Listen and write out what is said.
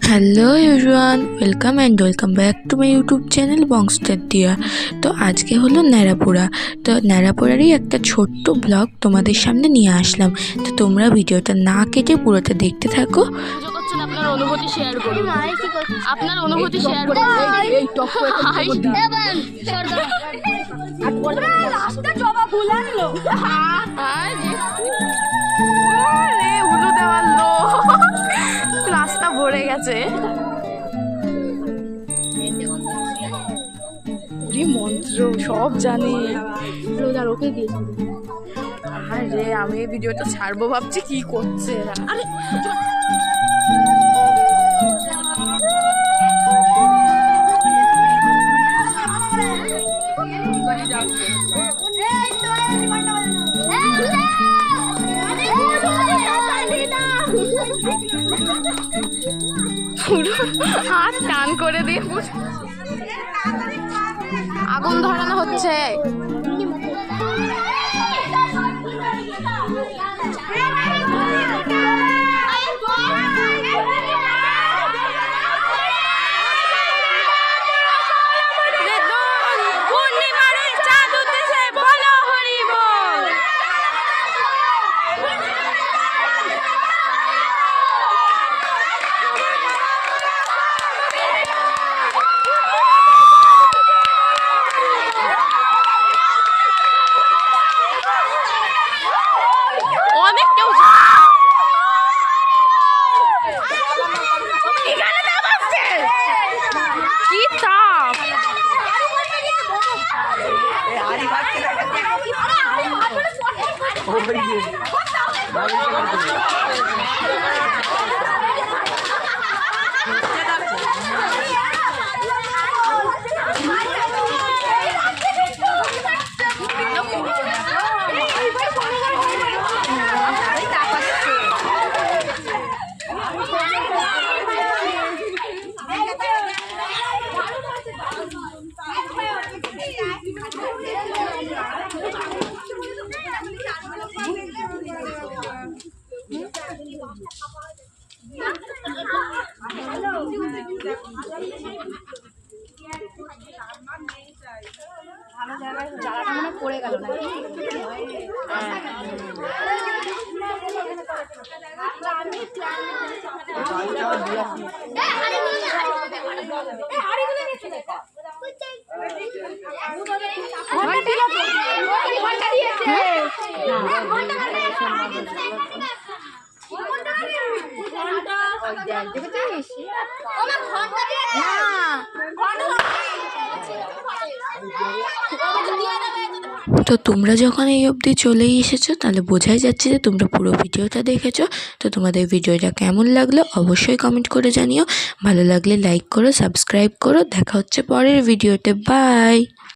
Hello everyone, welcome back to my YouTube channel Bongstar Diya. তো আজকে হলো ন্যাড়াপোড়া। তো ন্যাড়াপোড়ারই একটা ছোট্ট ব্লগ তোমাদের সামনে নিয়ে আসলাম। তো তোমরা ভিডিওটা না কেটে পুরোটা দেখতে থাকো। আপনার অনুভূতি শেয়ার করুন। আপনার অনুভূতি শেয়ার করুন। রাস্তা ভরে গেছে। মন্ত্র সব জানে। ওকে দিয়েছিল। আরে আমি এই ভিডিওটা ছাড়বো ভাবছি, কি করছে এরা। আরে হাত টান করে দিয়ে আগুন ধরানো হচ্ছে। পড়ে গেল নাকি? তো তোমরা যখন এই অবধি চলেই এসেছো তাহলে বোঝাই যাচ্ছে যে তোমরা পুরো ভিডিওটা দেখেছো। তো তোমাদের ভিডিওটা কেমন লাগলো অবশ্যই কমেন্ট করে জানিও। ভালো লাগলে লাইক করো, সাবস্ক্রাইব করো। দেখা হচ্ছে পরের ভিডিওতে। বাই।